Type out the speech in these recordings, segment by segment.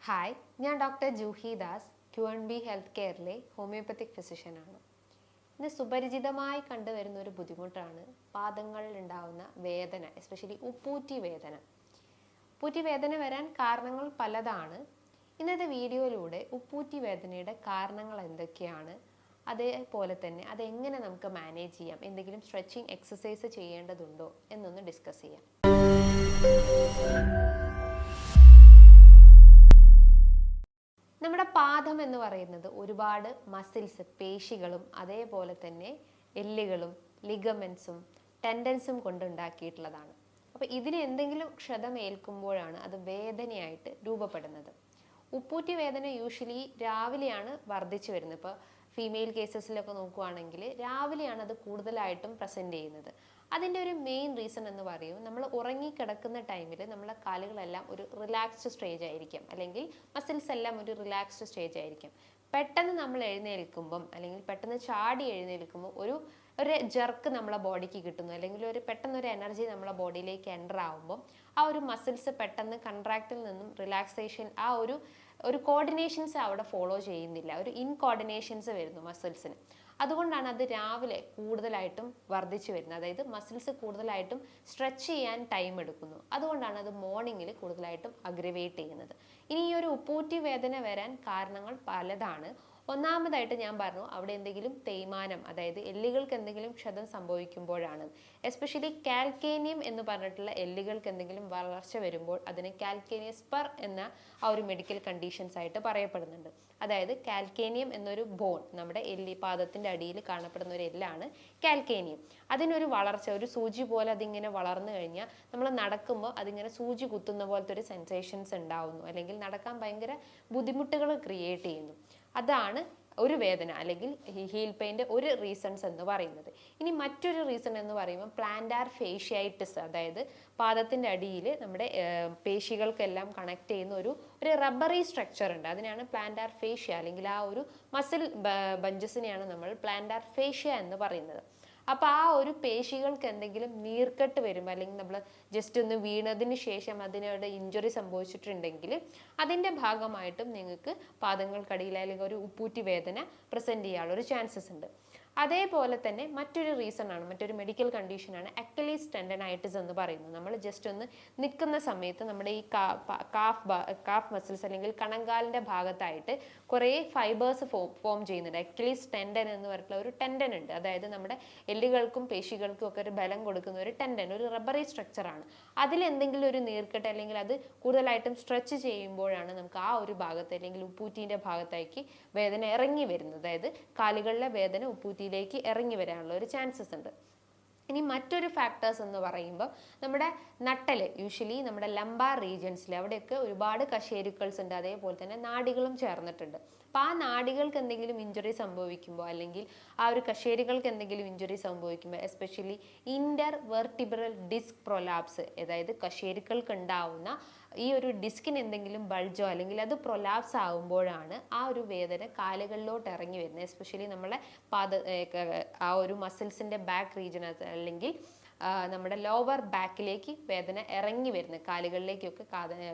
Hi, ഞാൻ doctor Juhi Das, Q&B health കെയറിലെ homoeopathic ഫിസിഷ്യനാണ്. ഇന്ന് സുപരിചിതമായി കണ്ടുവരുന്ന ഒരു ബുദ്ധിമുട്ടാണ് പാദങ്ങളിൽ ഉണ്ടാകുന്ന വേദന, എസ്പെഷ്യലി ഉപ്പൂറ്റി വേദന. ഉപ്പൂറ്റി വേദന വരാൻ കാരണങ്ങൾ പലതാണ്. ഇന്നത്തെ വീഡിയോയിലൂടെ ഉപ്പൂറ്റി വേദനയുടെ കാരണങ്ങൾ എന്തൊക്കെയാണ്, അതേപോലെ തന്നെ അതെങ്ങനെ നമുക്ക് മാനേജ് ചെയ്യാം, എന്തെങ്കിലും സ്ട്രെച്ചിങ് എക്സസൈസ് ചെയ്യേണ്ടതുണ്ടോ എന്നൊന്ന് ഡിസ്കസ് ചെയ്യാം. നമ്മുടെ പാദം എന്ന് പറയുന്നത് ഒരുപാട് മസിൽസ്, പേശികളും അതേപോലെ തന്നെ എല്ലുകളും ലിഗമെന്റ്സും ടെൻഡൻസും കൊണ്ടുണ്ടാക്കിയിട്ടുള്ളതാണ്. അപ്പോൾ ഇതിന് എന്തെങ്കിലും ക്ഷതമേൽക്കുമ്പോഴാണ് അത് വേദനയായിട്ട് രൂപപ്പെടുന്നത്. ഉപ്പൂറ്റി വേദന യൂഷ്വലി രാവിലെയാണ് വർദ്ധിച്ചു വരുന്നത്. ഇപ്പോൾ ഫീമെയിൽ കേസസിലൊക്കെ നോക്കുകയാണെങ്കിൽ രാവിലെയാണ് അത് കൂടുതലായിട്ടും പ്രസൻറ്റ് ചെയ്യുന്നത്. അതിൻ്റെ ഒരു മെയിൻ റീസൺ എന്ന് പറയും, നമ്മൾ ഉറങ്ങിക്കിടക്കുന്ന ടൈമിൽ നമ്മളെ കാലുകളെല്ലാം ഒരു റിലാക്സ്ഡ് സ്റ്റേജ് ആയിരിക്കും, അല്ലെങ്കിൽ മസിൽസ് എല്ലാം ഒരു റിലാക്സ്ഡ് സ്റ്റേജ് ആയിരിക്കും. പെട്ടെന്ന് നമ്മൾ എഴുന്നേൽക്കുമ്പം അല്ലെങ്കിൽ പെട്ടെന്ന് ചാടി എഴുന്നേൽക്കുമ്പോൾ ഒരു ജർക്ക് നമ്മളെ ബോഡിക്ക് കിട്ടുന്നു, അല്ലെങ്കിൽ പെട്ടെന്നൊരു എനർജി നമ്മളെ ബോഡിയിലേക്ക് എൻ്റർ ആകുമ്പോൾ ആ ഒരു മസിൽസ് പെട്ടെന്ന് കൺട്രാക്റ്റിൽ നിന്നും റിലാക്സേഷൻ, ആ ഒരു കോർഡിനേഷൻസ് അവിടെ ഫോളോ ചെയ്യുന്നില്ല, ഒരു ഇൻകോർഡിനേഷൻസ് വരുന്നു മസിൽസിന്. അതുകൊണ്ടാണ് അത് രാവിലെ കൂടുതലായിട്ടും വർദ്ധിച്ചു വരുന്നത്. അതായത് മസിൽസ് കൂടുതലായിട്ടും സ്ട്രെച്ച് ചെയ്യാൻ ടൈം എടുക്കുന്നു. അതുകൊണ്ടാണ് അത് മോർണിംഗിൽ കൂടുതലായിട്ടും അഗ്രവേറ്റ് ചെയ്യുന്നത്. ഇനി ഈ ഒരു ഉപ്പൂറ്റി വേദന വരാൻ കാരണങ്ങൾ പലതാണ്. ഒന്നാമതായിട്ട് ഞാൻ പറഞ്ഞു, അവിടെ എന്തെങ്കിലും തേയ്മാനം, അതായത് എല്ലുകൾക്ക് എന്തെങ്കിലും ക്ഷതം സംഭവിക്കുമ്പോഴാണ്. എസ്പെഷ്യലി കാൽക്കേനിയം എന്ന് പറഞ്ഞിട്ടുള്ള എല്ലുകൾക്ക് എന്തെങ്കിലും വളർച്ച വരുമ്പോൾ അതിന് കാൽക്കേനിയസ് സ്പർ എന്ന ആ ഒരു മെഡിക്കൽ കണ്ടീഷൻസ് ആയിട്ട് പറയപ്പെടുന്നുണ്ട്. അതായത് കാൽക്കേനിയം എന്നൊരു ബോൺ, നമ്മുടെ പാദത്തിന്റെ അടിയിൽ കാണപ്പെടുന്ന ഒരു എല്ലാണ് കാൽക്കേനിയം. അതിനൊരു വളർച്ച, ഒരു സൂചി പോലെ അതിങ്ങനെ വളർന്നു കഴിഞ്ഞാൽ നമ്മൾ നടക്കുമ്പോൾ അതിങ്ങനെ സൂചി കുത്തുന്ന പോലത്തെ ഒരു സെൻസേഷൻസ് ഉണ്ടാവുന്നു, അല്ലെങ്കിൽ നടക്കാൻ ഭയങ്കര ബുദ്ധിമുട്ടുകൾ ക്രിയേറ്റ് ചെയ്യുന്നു. അതാണ് ഒരു വേദന അല്ലെങ്കിൽ ഹീൽ പെയിൻ്റെ ഒരു റീസൺസ് എന്ന് പറയുന്നത്. ഇനി മറ്റൊരു റീസൺ എന്ന് പറയുമ്പോൾ പ്ലാന്റാർ ഫേഷ്യായിറ്റിസ്, അതായത് പാദത്തിൻ്റെ അടിയിൽ നമ്മുടെ പേശികൾക്കെല്ലാം കണക്ട് ചെയ്യുന്ന ഒരു റബ്ബറി സ്ട്രക്ചർ ഉണ്ട്. അതിനാണ് പ്ലാന്റാർ ഫേഷ്യ, അല്ലെങ്കിൽ ആ ഒരു മസിൽ ബഞ്ചസിനെയാണ് നമ്മൾ പ്ലാന്റാർ ഫേഷ്യ എന്ന് പറയുന്നത്. അപ്പോൾ ആ ഒരു പേശികൾക്ക് എന്തെങ്കിലും നീർക്കെട്ട് വരുമ്പോൾ, അല്ലെങ്കിൽ നമ്മൾ ജസ്റ്റ് ഒന്ന് വീണതിന് ശേഷം അതിനോട് ഇഞ്ചുറി സംഭവിച്ചിട്ടുണ്ടെങ്കിൽ അതിൻ്റെ ഭാഗമായിട്ടും നിങ്ങൾക്ക് പാദങ്ങൾക്കടിയിൽ അല്ലെങ്കിൽ ഒരു ഉപ്പൂറ്റി വേദന പ്രസൻറ്റ് ചെയ്യാനുള്ള ഒരു ചാൻസസ് ഉണ്ട്. അതേപോലെ തന്നെ മറ്റൊരു റീസൺ ആണ്, മറ്റൊരു മെഡിക്കൽ കണ്ടീഷനാണ് അക്കിലീസ് ടെൻഡനൈറ്റിസ് എന്ന് പറയുന്നത്. നമ്മൾ ജസ്റ്റ് ഒന്ന് നിൽക്കുന്ന സമയത്ത് നമ്മുടെ ഈ കാഫ് മസിൽസ് അല്ലെങ്കിൽ കണങ്കാലിൻ്റെ ഭാഗത്തായിട്ട് കുറേ ഫൈബേഴ്സ് ഫോം ചെയ്യുന്നുണ്ട്. അക്കിലീസ് ടെൻഡൻ എന്ന് പറഞ്ഞിട്ടുള്ള ഒരു ടെൻഡൻ ഉണ്ട്. അതായത് നമ്മുടെ എല്ലുകൾക്കും പേശികൾക്കും ഒക്കെ ഒരു ബലം കൊടുക്കുന്ന ഒരു ടെൻഡൻ, ഒരു റബ്ബറി സ്ട്രക്ചറാണ്. അതിലെന്തെങ്കിലും ഒരു നീർക്കെട്ട് അല്ലെങ്കിൽ അത് കൂടുതലായിട്ടും സ്ട്രെച്ച് ചെയ്യുമ്പോഴാണ് നമുക്ക് ആ ഒരു ഭാഗത്ത് അല്ലെങ്കിൽ ഉപ്പൂറ്റീൻ്റെ ഭാഗത്തേക്ക് വേദന ഇറങ്ങി വരുന്നത്. അതായത് കാലുകളിലെ വേദന ഉപ്പൂറ്റിയിലേക്ക് ഇറങ്ങി വരാനുള്ള ഒരു ചാൻസസ് ഉണ്ട്. ഇനി മറ്റൊരു ഫാക്ടേഴ്സ് എന്ന് പറയുമ്പോൾ നമ്മുടെ നട്ടല്, യൂഷ്വലി നമ്മുടെ ലംബാർ റീജിയൻസിൽ അവിടെയൊക്കെ ഒരുപാട് കശേരുക്കൾസ് ഉണ്ട്, അതേപോലെ തന്നെ നാഡികളും ചേർന്നിട്ടുണ്ട്. അപ്പോൾ ആ നാഡികൾക്ക് എന്തെങ്കിലും ഇഞ്ചുറി സംഭവിക്കുമ്പോൾ, അല്ലെങ്കിൽ ആ ഒരു കശേരുകൾക്ക് എന്തെങ്കിലും ഇഞ്ചുറി സംഭവിക്കുമ്പോൾ, especially Inter vertebral disc prolapse, അതായത് കശേരുക്കൾക്ക് ഉണ്ടാവുന്ന ഈ ഒരു ഡിസ്കിന് എന്തെങ്കിലും ബൾജോ അല്ലെങ്കിൽ അത് പ്രൊലാപ്സ് ആകുമ്പോഴാണ് ആ ഒരു വേദന കാലുകളിലോട്ട് ഇറങ്ങി വരുന്നത്. എസ്പെഷ്യലി നമ്മളെ ആ ഒരു മസിൽസിൻ്റെ ബാക്ക് റീജിയൻ, അല്ലെങ്കിൽ നമ്മുടെ ലോവർ ബാക്കിലേക്ക് വേദന ഇറങ്ങി വരുന്നത്, കാലുകളിലേക്കൊക്കെ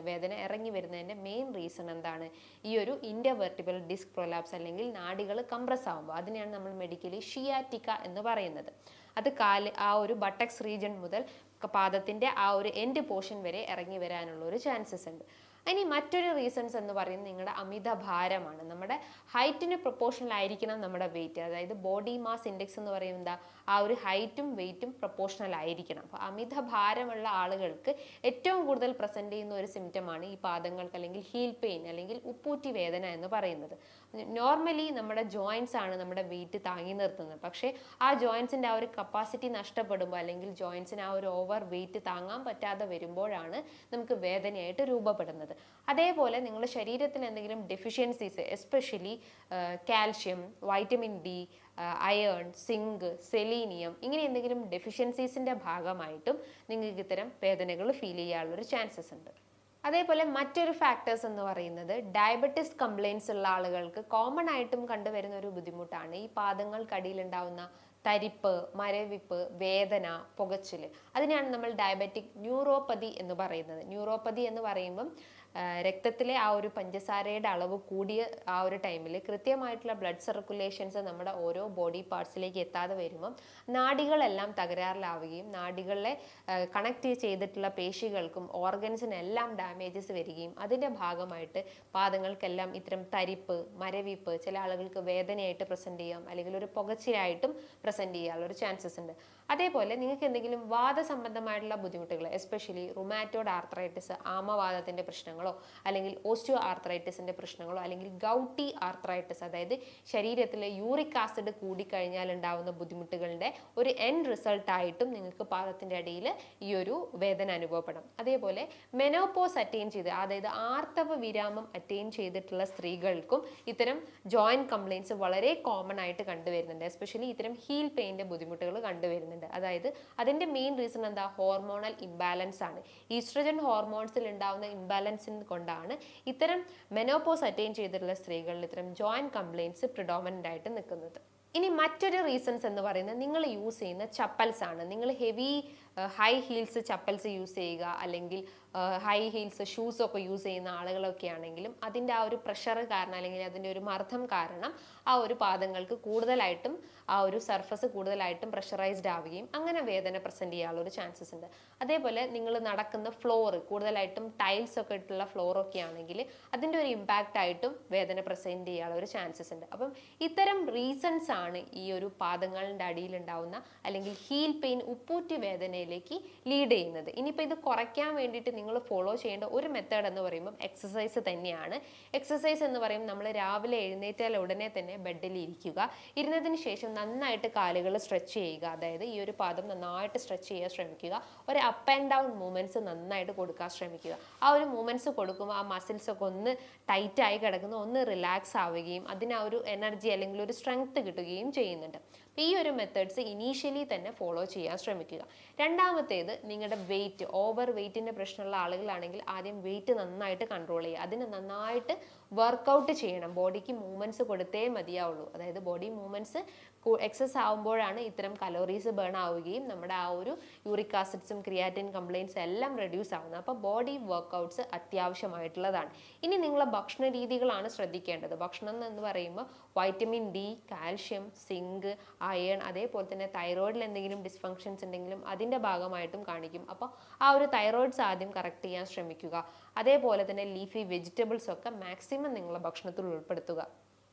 വേദന ഇറങ്ങി വരുന്നതിൻ്റെ മെയിൻ റീസൺ എന്താണ്? ഈ ഒരു ഇന്റർവെർട്ടിബിൾ ഡിസ്ക് പ്രൊലാപ്സ്, അല്ലെങ്കിൽ നാഡികൾ കംപ്രസ് ആകുമ്പോൾ, അതിനെയാണ് നമ്മൾ മെഡിക്കലി ഷിയാറ്റിക്ക എന്ന് പറയുന്നത്. അത് ആ ഒരു ബട്ടക്സ് റീജിയൻ മുതൽ പാദത്തിൻ്റെ ആ ഒരു എൻഡ് പോർഷൻ വരെ ഇറങ്ങി വരാനുള്ള ഒരു ചാൻസസ് ഉണ്ട്. ഇനി മറ്റൊരു റീസൺസ് എന്ന് പറയുന്നത് നിങ്ങളുടെ അമിത ഭാരമാണ്. നമ്മുടെ ഹൈറ്റിന് പ്രൊപ്പോർഷണൽ ആയിരിക്കണം നമ്മുടെ വെയിറ്റ്, അതായത് ബോഡി മാസ് ഇൻഡെക്സ് എന്ന് പറയുന്നത് ആ ഒരു ഹൈറ്റും വെയിറ്റും പ്രൊപ്പോർഷണൽ ആയിരിക്കണം. അപ്പോൾ അമിത ഭാരമുള്ള ആളുകൾക്ക് ഏറ്റവും കൂടുതൽ പ്രസൻറ്റ് ചെയ്യുന്ന ഒരു സിംറ്റമാണ് ഈ പാദങ്ങൾക്ക് അല്ലെങ്കിൽ ഹീൽ പെയിൻ അല്ലെങ്കിൽ ഉപ്പൂറ്റി വേദന എന്ന് പറയുന്നത്. നോർമലി നമ്മുടെ ജോയിൻസ് ആണ് നമ്മുടെ വെയിറ്റ് താങ്ങി നിർത്തുന്നത്. പക്ഷേ ആ ജോയിൻസിൻ്റെ ആ ഒരു കപ്പാസിറ്റി നഷ്ടപ്പെടുമ്പോൾ, അല്ലെങ്കിൽ ജോയിൻസിന് ആ ഒരു ഓവർ വെയിറ്റ് താങ്ങാൻ പറ്റാതെ വരുമ്പോഴാണ് നമുക്ക് വേദനയായിട്ട് രൂപപ്പെടുന്നത്. അതേപോലെ നിങ്ങളുടെ ശരീരത്തിൽ എന്തെങ്കിലും deficiencies, especially calcium, vitamin D, iron, zinc, selenium, ഇങ്ങനെ എന്തെങ്കിലും ഡെഫിഷ്യൻസീസിൻ്റെ ഭാഗമായിട്ടും നിങ്ങൾക്ക് ഇത്തരം വേദനകൾ ഫീൽ ചെയ്യാനുള്ളൊരു ചാൻസസ് ഉണ്ട്. അതേപോലെ മറ്റൊരു ഫാക്ടേഴ്സ് എന്ന് പറയുന്നത് ഡയബറ്റിസ് കംപ്ലയിൻസ് ഉള്ള ആളുകൾക്ക് കോമൺ ആയിട്ടും കണ്ടുവരുന്ന ഒരു ബുദ്ധിമുട്ടാണ് ഈ പാദങ്ങൾക്കടിയിലുണ്ടാവുന്ന തരിപ്പ്, മരവിപ്പ്, വേദന, പുകച്ചിൽ. അതിനെയാണ് നമ്മൾ ഡയബറ്റിക് ന്യൂറോപ്പതി എന്ന് പറയുന്നത്. ന്യൂറോപ്പതി എന്ന് പറയുമ്പം രക്തത്തിലെ ആ ഒരു പഞ്ചസാരയുടെ അളവ് കൂടിയ ആ ഒരു ടൈമിൽ കൃത്യമായിട്ടുള്ള ബ്ലഡ് സർക്കുലേഷൻസ് നമ്മുടെ ഓരോ ബോഡി പാർട്സിലേക്ക് എത്താതെ വരുമ്പം നാഡികളെല്ലാം തകരാറിലാവുകയും നാഡികളെ കണക്ട് ചെയ്തിട്ടുള്ള പേശികൾക്കും ഓർഗൻസിനെല്ലാം ഡാമേജസ് വരികയും അതിൻ്റെ ഭാഗമായിട്ട് പാദങ്ങൾക്കെല്ലാം ഇത്തരം തരിപ്പ്, മരവിപ്പ്, ചില ആളുകൾക്ക് വേദനയായിട്ട് പ്രസന്റ് ചെയ്യാം, അല്ലെങ്കിൽ ഒരു പുകച്ചിലായിട്ടും പ്രസന്റ് ചെയ്യാനുള്ള ഒരു ചാൻസസ് ഉണ്ട്. അതേപോലെ നിങ്ങൾക്ക് എന്തെങ്കിലും വാദസംബന്ധമായിട്ടുള്ള ബുദ്ധിമുട്ടുകൾ, എസ്പെഷ്യലി റുമാറ്റോയ്ഡ് ആർത്രൈറ്റിസ്, ആമവാദത്തിന്റെ പ്രശ്നങ്ങളോ അല്ലെങ്കിൽ ഓസ്റ്റിയോ ആർത്രൈറ്റിസിന്റെ പ്രശ്നങ്ങളോ അല്ലെങ്കിൽ ഗൗട്ടി ആർത്രൈറ്റിസ്, അതായത് ശരീരത്തിലെ യൂറിക് ആസിഡ് കൂടിക്കഴിഞ്ഞാൽ ഉണ്ടാവുന്ന ബുദ്ധിമുട്ടുകളുടെ ഒരു എൻഡ് റിസൾട്ട് ആയിട്ടും നിങ്ങൾക്ക് പാദത്തിന്റെ അടിയിൽ ഈ ഒരു വേദന അനുഭവപ്പെടാം. അതേപോലെ മെനോപോസ് അറ്റൈൻ ചെയ്ത്, അതായത് ആർത്തവ വിരാമം അറ്റൈൻ ചെയ്തിട്ടുള്ള സ്ത്രീകൾക്കും ഇത്തരം ജോയിന്റ് കംപ്ലയിൻസ് വളരെ കോമൺ ആയിട്ട് കണ്ടുവരുന്നുണ്ട്. എസ്പെഷ്യലി ഇത്തരം ഹീൽ പെയിൻ്റെ ബുദ്ധിമുട്ടുകൾ കണ്ടുവരുന്നുണ്ട്. അതായത് അതിന്റെ മെയിൻ റീസൺ എന്താ? ഹോർമോണൽ ഇംബാലൻസ് ആണ്. ഈസ്ട്രജൻ ഹോർമോൺസിൽ ഉണ്ടാവുന്ന ഇംബാലൻസിന് കൊണ്ടാണ് ഇത്തരം മെനോപോസ് അറ്റൈൻ ചെയ്തിട്ടുള്ള സ്ത്രീകളിൽ ഇത്തരം ജോയിന്റ് കംപ്ലയിൻസ് പ്രിഡോമിനന്റ് ആയിട്ട് നിൽക്കുന്നത്. ഇനി മറ്റൊരു റീസൺസ് എന്ന് പറയുന്നത് നിങ്ങൾ യൂസ് ചെയ്യുന്ന ചപ്പൽസ് ആണ്. നിങ്ങൾ heavy high heels chappals use ചെയ്യുക, അല്ലെങ്കിൽ ഹൈ ഹീൽസ് ഷൂസ് ഒക്കെ യൂസ് ചെയ്യുന്ന ആളുകളൊക്കെ ആണെങ്കിലും അതിൻ്റെ ആ ഒരു പ്രഷർ കാരണം അല്ലെങ്കിൽ അതിൻ്റെ ഒരു മർദ്ദം കാരണം ആ ഒരു പാദങ്ങൾക്ക് കൂടുതലായിട്ടും ആ ഒരു സർഫസ് കൂടുതലായിട്ടും പ്രഷറൈസ്ഡ് ആവുകയും അങ്ങനെ വേദന പ്രസന്റ് ചെയ്യാനുള്ള ഒരു ചാൻസസ് ഉണ്ട്. അതേപോലെ നിങ്ങൾ നടക്കുന്ന ഫ്ലോർ കൂടുതലായിട്ടും ടൈൽസ് ഒക്കെ ഇട്ടുള്ള ഫ്ലോറൊക്കെ ആണെങ്കിൽ അതിൻ്റെ ഒരു ഇമ്പാക്റ്റ് ആയിട്ടും വേദന പ്രസന്റ് ചെയ്യാനുള്ള ഒരു ചാൻസസ് ഉണ്ട്. അപ്പം ഇത്തരം റീസൺസ് ആണ് ഈ ഒരു പാദങ്ങളുടെ അടിയിൽ ഉണ്ടാവുന്ന അല്ലെങ്കിൽ ഹീൽ പെയിൻ, ഉപ്പൂറ്റി വേദനയിലേക്ക് ലീഡ് ചെയ്യുന്നത്. ഇനിയിപ്പോൾ ഇത് കുറയ്ക്കാൻ വേണ്ടിയിട്ട് നിങ്ങൾ ഫോളോ ചെയ്യേണ്ട ഒരു മെത്തേഡ് എന്ന് പറയുമ്പോൾ എക്സസൈസ് തന്നെയാണ്. എക്സസൈസ് എന്ന് പറയുമ്പോൾ നമ്മൾ രാവിലെ എഴുന്നേറ്റാൽ ഉടനെ തന്നെ ബെഡിൽ ഇരിക്കുക. ഇരുന്നതിന് ശേഷം നന്നായിട്ട് കാലുകൾ സ്ട്രെച്ച് ചെയ്യുക. അതായത് ഈ ഒരു പാദം നന്നായിട്ട് സ്ട്രെച്ച് ചെയ്യാൻ ശ്രമിക്കുക. ഒരു അപ്പ് ആൻഡ് ഡൗൺ മൂവ്മെന്റ്സ് നന്നായിട്ട് കൊടുക്കാൻ ശ്രമിക്കുക. ആ ഒരു മൂവ്മെന്റ്സ് കൊടുക്കുമ്പോൾ ആ മസിൽസ് ഒക്കെ ഒന്ന് ടൈറ്റ് ആയി കിടക്കുന്ന ഒന്ന് റിലാക്സ് ആവുകയും അതിന് ആ ഒരു എനർജി അല്ലെങ്കിൽ ഒരു സ്ട്രെങ്ത് കിട്ടുകയും ചെയ്യുന്നുണ്ട്. ഈ ഒരു മെത്തേഡ്സ് ഇനീഷ്യലി തന്നെ ഫോളോ ചെയ്യാൻ ശ്രമിക്കുക. രണ്ടാമത്തേത്, നിങ്ങളുടെ വെയിറ്റ്, ഓവർ വെയിറ്റിൻ്റെ പ്രശ്നമുള്ള ആളുകളാണെങ്കിൽ ആദ്യം വെയിറ്റ് നന്നായിട്ട് കൺട്രോൾ ചെയ്യുക. അതിന് നന്നായിട്ട് വർക്കൗട്ട് ചെയ്യണം. ബോഡിക്ക് മൂവ്മെൻറ്റ്സ് കൊടുത്തേ മതിയാവുള്ളൂ. അതായത് ബോഡി മൂവ്മെൻറ്റ്സ് എക്സസ് ആവുമ്പോഴാണ് ഇത്തരം കലോറീസ് ബേൺ ആവുകയും നമ്മുടെ ആ ഒരു യൂറിക് ആസിഡ്സും ക്രിയാറ്റിൻ കംപ്ലയിൻസ് എല്ലാം റെഡ്യൂസ് ആവുന്നത്. അപ്പോൾ ബോഡി വർക്കൗട്ട്സ് അത്യാവശ്യമായിട്ടുള്ളതാണ്. ഇനി നിങ്ങളെ ഭക്ഷണ രീതികളാണ് ശ്രദ്ധിക്കേണ്ടത്. ഭക്ഷണം എന്ന് പറയുമ്പോൾ vitamin D, calcium, zinc, iron, അതേപോലെ തന്നെ തൈറോയിഡിൽ എന്തെങ്കിലും ഡിസ്ഫങ്ഷൻസ് ഉണ്ടെങ്കിലും അതിൻ്റെ ഭാഗമായിട്ടും കാണിക്കും. അപ്പോൾ ആ ഒരു തൈറോയിഡ്സ് ആദ്യം കറക്റ്റ് ചെയ്യാൻ ശ്രമിക്കുക. അതേപോലെ തന്നെ ലീഫി വെജിറ്റബിൾസ് ഒക്കെ മാക്സിമം നിങ്ങളുടെ ഭക്ഷണത്തിൽ ഉൾപ്പെടുത്തുക.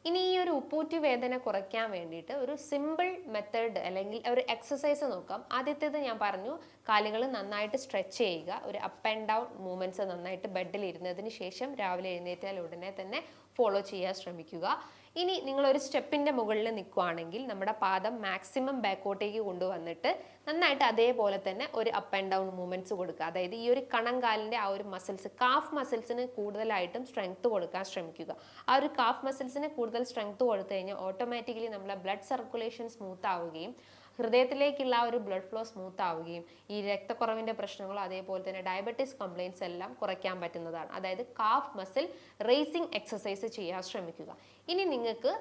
ഇനി ഈ ഒരു ഉപ്പൂറ്റി വേദന കുറയ്ക്കാൻ വേണ്ടിയിട്ട് ഒരു സിമ്പിൾ മെത്തേഡ് അല്ലെങ്കിൽ ഒരു എക്സസൈസ് നോക്കാം. ആദ്യത്തേത് ഞാൻ പറഞ്ഞു, കാലുകൾ നന്നായിട്ട് സ്ട്രെച്ച് ചെയ്യുക. ഒരു അപ്പ് ആൻഡ് ഡൗൺ മൂവ്മെന്റ്സ് നന്നായിട്ട് ബെഡിൽ ഇരുന്നതിന് ശേഷം രാവിലെ എഴുന്നേറ്റാൽ ഉടനെ തന്നെ ഫോളോ ചെയ്യാൻ ശ്രമിക്കുക. ഇനി നിങ്ങളൊരു സ്റ്റെപ്പിൻ്റെ മുകളിൽ നിൽക്കുകയാണെങ്കിൽ നമ്മുടെ പാദം മാക്സിമം ബാക്കോട്ടേക്ക് കൊണ്ടുവന്നിട്ട് നന്നായിട്ട് അതേപോലെ തന്നെ ഒരു അപ്പ് ആൻഡ് ഡൗൺ മൂവ്മെന്റ്സ് കൊടുക്കുക. അതായത് ഈ ഒരു കണങ്കാലിൻ്റെ ആ ഒരു മസിൽസ്, കാഫ് മസിൽസിന് കൂടുതലായിട്ടും സ്ട്രെങ്ത് കൊടുക്കാൻ ശ്രമിക്കുക. ആ ഒരു കാഫ് മസിൽസിന് കൂടുതൽ സ്ട്രെങ്ത് കൊടുത്തു കഴിഞ്ഞാൽ ഓട്ടോമാറ്റിക്കലി നമ്മളെ ബ്ലഡ് സർക്കുലേഷൻ സ്മൂത്ത് ആവുകയും ഹൃദയത്തിലേക്കുള്ള ആ ഒരു ബ്ലഡ് ഫ്ലോ സ്മൂത്ത് ആവുകയും ഈ രക്തക്കുറവിൻ്റെ പ്രശ്നങ്ങളോ അതേപോലെ തന്നെ ഡയബറ്റീസ് കംപ്ലയിൻസ് എല്ലാം കുറയ്ക്കാൻ പറ്റുന്നതാണ്. അതായത് കാഫ് മസിൽ റേസിംഗ് എക്സസൈസ് ചെയ്യാൻ ശ്രമിക്കുക. ഇനി നിങ്ങൾക്ക്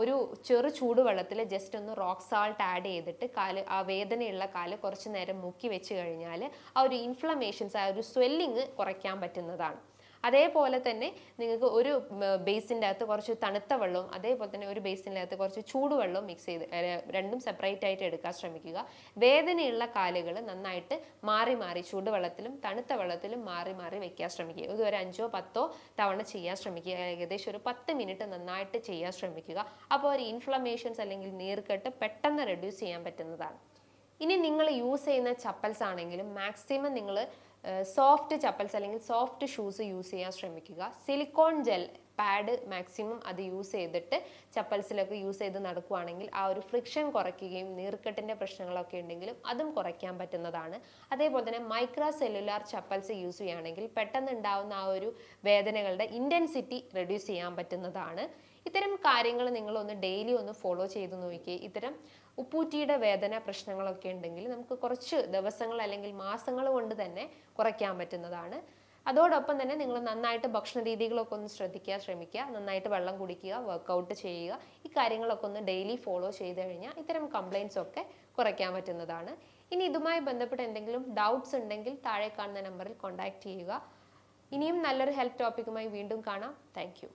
ഒരു ചെറു ചൂടുവെള്ളത്തിൽ ജസ്റ്റ് ഒന്ന് റോക്ക് സാൾട്ട് ആഡ് ചെയ്തിട്ട് ആ വേദനയുള്ള കാല് കുറച്ച് നേരം മുക്കി വെച്ച് കഴിഞ്ഞാൽ ആ ഒരു ഇൻഫ്ലമേഷൻസ്, ആ ഒരു സ്വെല്ലിങ് കുറയ്ക്കാൻ പറ്റുന്നതാണ്. അതേപോലെ തന്നെ നിങ്ങൾക്ക് ഒരു ബേസിൻ്റെ അകത്ത് കുറച്ച് തണുത്ത വെള്ളവും അതേപോലെ തന്നെ ഒരു ബേസിൻ്റെ അകത്ത് കുറച്ച് ചൂടുവെള്ളവും മിക്സ് ചെയ്ത് രണ്ടും സെപ്പറേറ്റ് ആയിട്ട് എടുക്കാൻ ശ്രമിക്കുക. വേദനയുള്ള കാലുകൾ നന്നായിട്ട് മാറി മാറി ചൂടുവെള്ളത്തിലും തണുത്ത വെള്ളത്തിലും മാറി മാറി വെക്കാൻ ശ്രമിക്കുക. ഇത് ഒരു 5-10 തവണ ചെയ്യാൻ ശ്രമിക്കുക. ഏകദേശം ഒരു 10 മിനിറ്റ് നന്നായിട്ട് ചെയ്യാൻ ശ്രമിക്കുക. അപ്പോൾ ഒരു ഇൻഫ്ലമേഷൻസ് അല്ലെങ്കിൽ നീർക്കെട്ട് പെട്ടെന്ന് റെഡ്യൂസ് ചെയ്യാൻ പറ്റുന്നതാണ്. ഇനി നിങ്ങൾ യൂസ് ചെയ്യുന്ന ചപ്പൽസ് ആണെങ്കിലും മാക്സിമം നിങ്ങൾ സോഫ്റ്റ് ചപ്പൽസ് അല്ലെങ്കിൽ സോഫ്റ്റ് ഷൂസ് യൂസ് ചെയ്യാൻ ശ്രമിക്കുക. സിലിക്കോൺ ജെൽ പാഡ് മാക്സിമം അത് യൂസ് ചെയ്തിട്ട് ചപ്പൽസിലൊക്കെ യൂസ് ചെയ്ത് നടക്കുകയാണെങ്കിൽ ആ ഒരു ഫ്രിക്ഷൻ കുറയ്ക്കുകയും നീർക്കെട്ടിൻ്റെ പ്രശ്നങ്ങളൊക്കെ ഉണ്ടെങ്കിലും അതും കുറയ്ക്കാൻ പറ്റുന്നതാണ്. അതേപോലെ തന്നെ മൈക്രോ സെല്ലുലാർ ചപ്പൽസ് യൂസ് ചെയ്യുകയാണെങ്കിൽ പെട്ടെന്ന് ഉണ്ടാവുന്ന ആ ഒരു വേദനകളുടെ ഇൻറ്റൻസിറ്റി റെഡ്യൂസ് ചെയ്യാൻ പറ്റുന്നതാണ്. ഇത്തരം കാര്യങ്ങൾ നിങ്ങളൊന്ന് ഡെയിലി ഒന്ന് ഫോളോ ചെയ്ത് നോക്കിയേ. ഇത്തരം ഉപ്പൂറ്റിയുടെ വേദന പ്രശ്നങ്ങളൊക്കെ ഉണ്ടെങ്കിൽ നമുക്ക് കുറച്ച് ദിവസങ്ങൾ അല്ലെങ്കിൽ മാസങ്ങൾ കൊണ്ട് തന്നെ കുറയ്ക്കാൻ പറ്റുന്നതാണ്. അതോടൊപ്പം തന്നെ നിങ്ങൾ നന്നായിട്ട് ഭക്ഷണ രീതികളൊക്കെ ഒന്ന് ശ്രദ്ധിക്കാൻ ശ്രമിക്കുക. നന്നായിട്ട് വെള്ളം കുടിക്കുക, വർക്കൗട്ട് ചെയ്യുക. ഈ കാര്യങ്ങളൊക്കെ ഒന്ന് ഡെയിലി ഫോളോ ചെയ്ത് കഴിഞ്ഞാൽ ഇത്തരം കംപ്ലയിൻസ് ഒക്കെ കുറയ്ക്കാൻ പറ്റുന്നതാണ്. ഇനി ഇതുമായി ബന്ധപ്പെട്ട് എന്തെങ്കിലും ഡൗട്ട്സ് ഉണ്ടെങ്കിൽ താഴെ കാണുന്ന നമ്പറിൽ കോൺടാക്ട് ചെയ്യുക. ഇനിയും നല്ലൊരു ഹെൽത്ത് ടോപ്പിക്കുമായി വീണ്ടും കാണാം. Thank you.